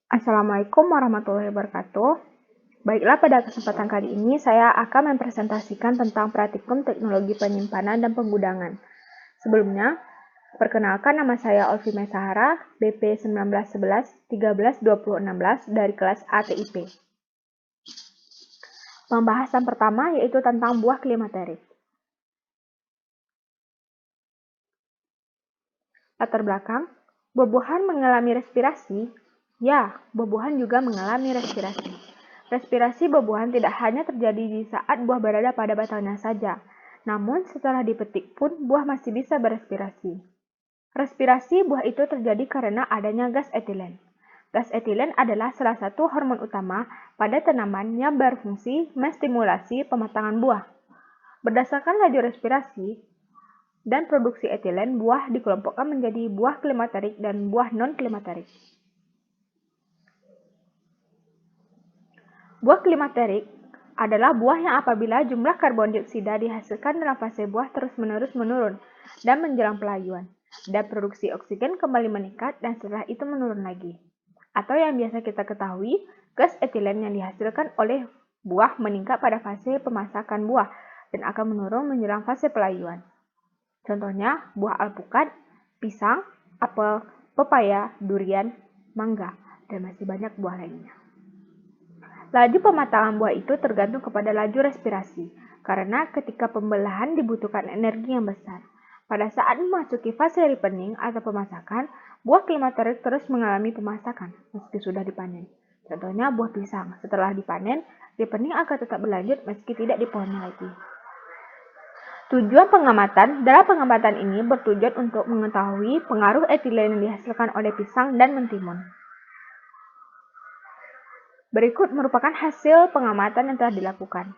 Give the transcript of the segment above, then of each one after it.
Assalamualaikum warahmatullahi wabarakatuh. Baiklah, pada kesempatan kali ini saya akan mempresentasikan tentang praktikum teknologi penyimpanan dan penggudangan. Sebelumnya, perkenalkan, nama saya Olvi Mesahara, BP 1911 13 20 16 dari kelas ATIP. Pembahasan pertama yaitu tentang buah klimaterik. Latar belakang, buah-buahan mengalami respirasi. Ya, buah-buahan juga mengalami respirasi. Respirasi buah-buahan tidak hanya terjadi di saat buah berada pada batangnya saja, namun setelah dipetik pun buah masih bisa berespirasi. Respirasi buah itu terjadi karena adanya gas etilen. Gas etilen adalah salah satu hormon utama pada tanaman yang berfungsi menstimulasi pematangan buah. Berdasarkan laju respirasi dan produksi etilen, buah dikelompokkan menjadi buah klimaterik dan buah non-klimaterik. Buah klimaterik adalah buah yang apabila jumlah karbon dioksida dihasilkan dalam fase buah terus-menerus menurun dan menjelang pelayuan, dan produksi oksigen kembali meningkat dan setelah itu menurun lagi. Atau yang biasa kita ketahui, gas etilen yang dihasilkan oleh buah meningkat pada fase pemasakan buah dan akan menurun menjelang fase pelayuan. Contohnya buah alpukat, pisang, apel, pepaya, durian, mangga, dan masih banyak buah lainnya. Laju pematangan buah itu tergantung kepada laju respirasi, karena ketika pembelahan dibutuhkan energi yang besar. Pada saat memasuki fase ripening atau pemasakan, buah klimaterik terus mengalami pemasakan meski sudah dipanen. Contohnya buah pisang, setelah dipanen, ripening akan tetap berlanjut meski tidak dipohonnya lagi. Tujuan pengamatan, dalam pengamatan ini bertujuan untuk mengetahui pengaruh etilen yang dihasilkan oleh pisang dan mentimun. Berikut merupakan hasil pengamatan yang telah dilakukan.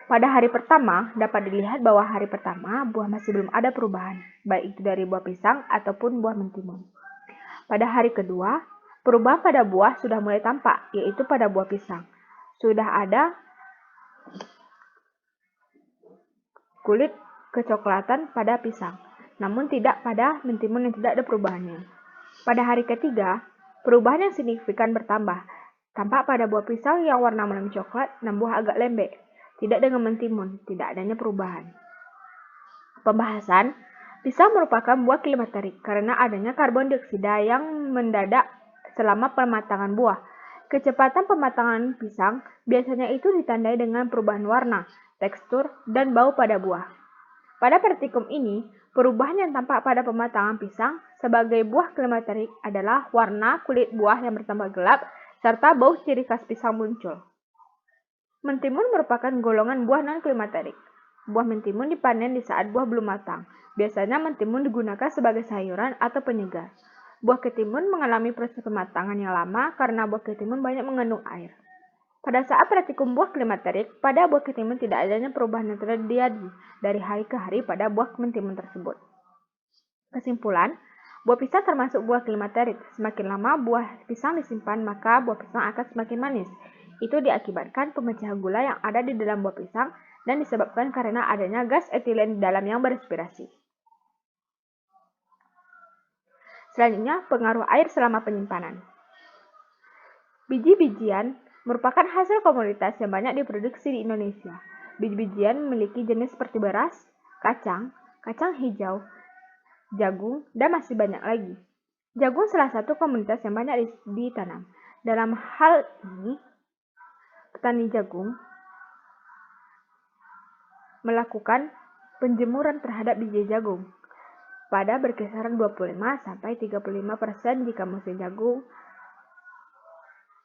Pada hari pertama, dapat dilihat bahwa hari pertama buah masih belum ada perubahan, baik itu dari buah pisang ataupun buah mentimun. Pada hari kedua, perubahan pada buah sudah mulai tampak, yaitu pada buah pisang. Sudah ada kulit kecoklatan pada pisang, namun tidak pada mentimun yang tidak ada perubahannya. Pada hari ketiga, perubahan yang signifikan bertambah. Tampak pada buah pisang yang warna menang coklat dan buah agak lembek. Tidak dengan mentimun, tidak adanya perubahan. Pembahasan, pisang merupakan buah klimaterik karena adanya karbon dioksida yang mendadak selama pematangan buah. Kecepatan pematangan pisang biasanya itu ditandai dengan perubahan warna, tekstur, dan bau pada buah. Pada praktikum ini, perubahan yang tampak pada pematangan pisang sebagai buah klimaterik adalah warna kulit buah yang bertambah gelap serta bau ciri khas pisang muncul. Mentimun merupakan golongan buah non-klimaterik. Buah mentimun dipanen di saat buah belum matang. Biasanya mentimun digunakan sebagai sayuran atau penyegar. Buah ketimun mengalami proses pematangan yang lama karena buah ketimun banyak mengandung air. Pada saat praktikum buah klimaterik, pada buah ketimun tidak adanya perubahan yang terjadi dari hari ke hari pada buah mentimun tersebut. Kesimpulan, buah pisang termasuk buah klimaterik. Semakin lama buah pisang disimpan, maka buah pisang akan semakin manis. Itu diakibatkan pemecahan gula yang ada di dalam buah pisang dan disebabkan karena adanya gas etilen di dalam yang berespirasi. Selanjutnya, pengaruh air selama penyimpanan. Biji-bijian merupakan hasil komoditas yang banyak diproduksi di Indonesia. Biji-bijian memiliki jenis seperti beras, kacang hijau, jagung, dan masih banyak lagi. Jagung salah satu komoditas yang banyak ditanam. Dalam hal ini, petani jagung melakukan penjemuran terhadap biji jagung pada berkisaran 25-35% jika musim jagung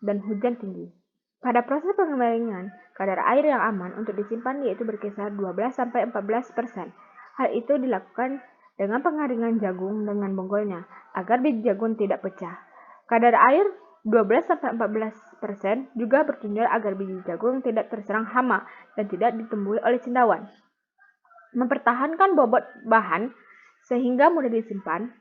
dan hujan tinggi. Pada proses pengembalian, kadar air yang aman untuk disimpan yaitu berkisar 12-14%. Hal itu dilakukan dengan pengeringan jagung dengan bonggolnya, agar biji jagung tidak pecah. Kadar air 12-14% juga bertujuan agar biji jagung tidak terserang hama dan tidak ditumbuhi oleh cendawan. Mempertahankan bobot bahan sehingga mudah disimpan.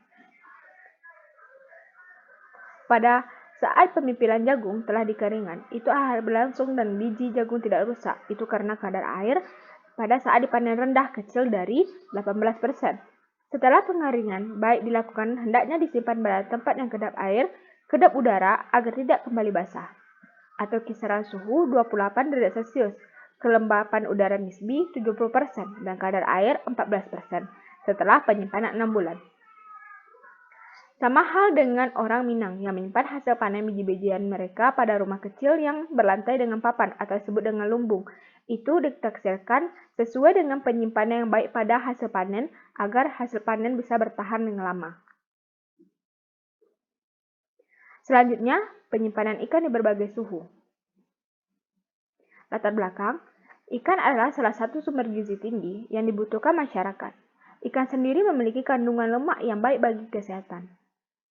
Pada saat pemimpinan jagung telah dikeringkan, itu akan berlangsung dan biji jagung tidak rusak. Itu karena kadar air pada saat dipanen rendah kecil dari 18%. Setelah pengeringan, baik dilakukan hendaknya disimpan pada tempat yang kedap air Kedap udara agar tidak kembali basah, atau kisaran suhu 28 derajat Celcius, kelembapan udara nisbi 70%, dan kadar air 14% setelah penyimpanan 6 bulan. Sama hal dengan orang Minang yang menyimpan hasil panen biji-bijian mereka pada rumah kecil yang berlantai dengan papan atau disebut dengan lumbung. Itu ditaksirkan sesuai dengan penyimpanan yang baik pada hasil panen agar hasil panen bisa bertahan dengan lama. Selanjutnya, penyimpanan ikan di berbagai suhu. Latar belakang, ikan adalah salah satu sumber gizi tinggi yang dibutuhkan masyarakat. Ikan sendiri memiliki kandungan lemak yang baik bagi kesehatan.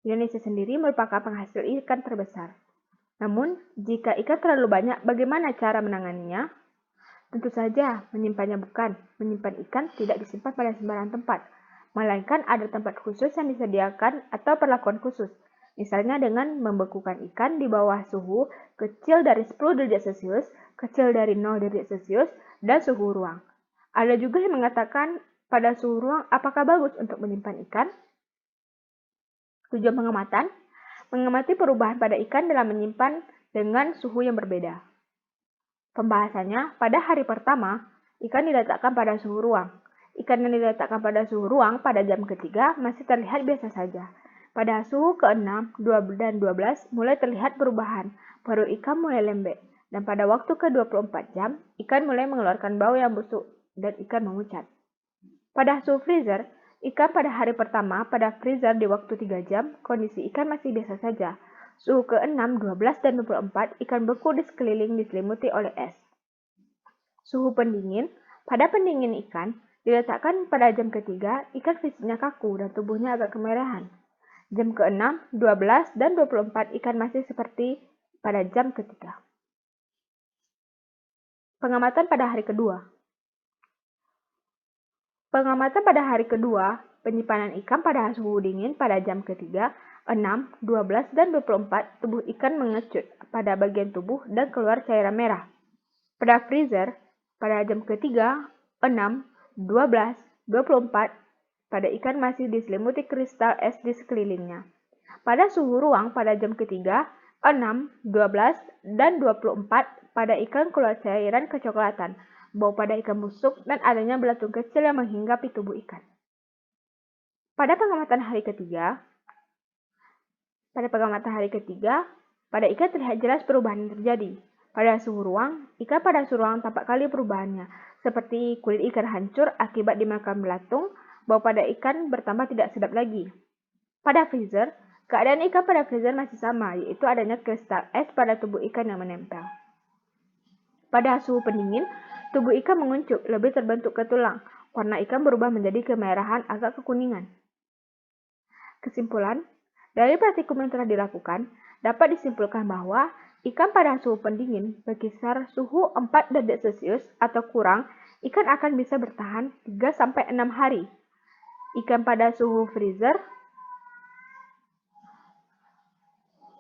Indonesia sendiri merupakan penghasil ikan terbesar. Namun, jika ikan terlalu banyak, bagaimana cara menanganinya? Tentu saja, menyimpannya bukan. Menyimpan ikan tidak disimpan pada sembarang tempat, melainkan ada tempat khusus yang disediakan atau perlakuan khusus. Misalnya dengan membekukan ikan di bawah suhu kecil dari 10 derajat Celcius, kecil dari 0 derajat Celcius, dan suhu ruang. Ada juga yang mengatakan pada suhu ruang apakah bagus untuk menyimpan ikan? Tujuan pengamatan, mengamati perubahan pada ikan dalam menyimpan dengan suhu yang berbeda. Pembahasannya, pada hari pertama, ikan diletakkan pada suhu ruang. Ikan yang diletakkan pada suhu ruang pada jam ketiga masih terlihat biasa saja. Pada suhu ke-6, 2 dan 12 mulai terlihat perubahan, perut ikan mulai lembek. Dan pada waktu ke-24 jam, ikan mulai mengeluarkan bau yang busuk dan ikan memucat. Pada suhu freezer, ikan pada hari pertama pada freezer di waktu 3 jam, kondisi ikan masih biasa saja. Suhu ke-6, 12, dan 24, ikan beku di sekeliling diselimuti oleh es. Suhu pendingin, pada pendingin ikan, diletakkan pada jam ketiga, ikan fisiknya kaku dan tubuhnya agak kemerahan. Jam ke-6, 12, dan 24, ikan masih seperti pada jam ketiga. Pengamatan pada hari kedua. Pengamatan pada hari kedua, penyimpanan ikan pada suhu dingin pada jam ketiga, 6, 12, dan 24, tubuh ikan mengecut pada bagian tubuh dan keluar cairan merah. Pada freezer, pada jam ketiga, 6, 12, 24, pada ikan masih diselimuti kristal es di sekelilingnya. Pada suhu ruang pada jam ketiga, 6, 12, dan 24, pada ikan keluar cairan kecoklatan, bau pada ikan busuk, dan adanya belatung kecil yang menghinggapi tubuh ikan. Pada pengamatan hari ketiga, pada ikan terlihat jelas perubahan yang terjadi. Pada suhu ruang, ikan pada suhu ruang tampak kali perubahannya, seperti kulit ikan hancur akibat dimakan belatung, bau pada ikan bertambah tidak sedap lagi. Pada freezer, keadaan ikan pada freezer masih sama, yaitu adanya kristal es pada tubuh ikan yang menempel. Pada suhu pendingin, tubuh ikan menguncup, lebih terbentuk ke tulang. Warna ikan berubah menjadi kemerahan agak kekuningan. Kesimpulan, dari praktikum yang telah dilakukan, dapat disimpulkan bahwa ikan pada suhu pendingin berkisar suhu 4 derajat Celcius atau kurang, ikan akan bisa bertahan 3-6 hari. Ikan pada suhu freezer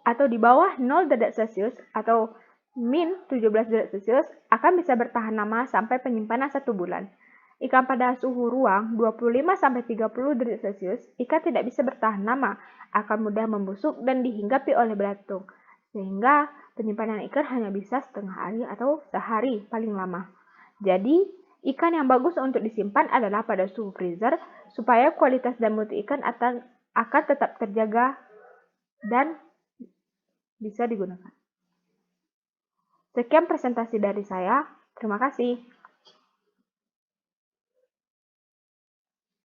atau di bawah 0 derajat Celcius atau min 17 derajat Celcius akan bisa bertahan lama sampai penyimpanan 1 bulan. Ikan pada suhu ruang 25-30 derajat Celcius, ikan tidak bisa bertahan lama, akan mudah membusuk dan dihinggapi oleh belatung, sehingga penyimpanan ikan hanya bisa setengah hari atau sehari paling lama. Jadi, ikan yang bagus untuk disimpan adalah pada suhu freezer, supaya kualitas dan mutu ikan akan tetap terjaga dan bisa digunakan. Sekian presentasi dari saya. Terima kasih.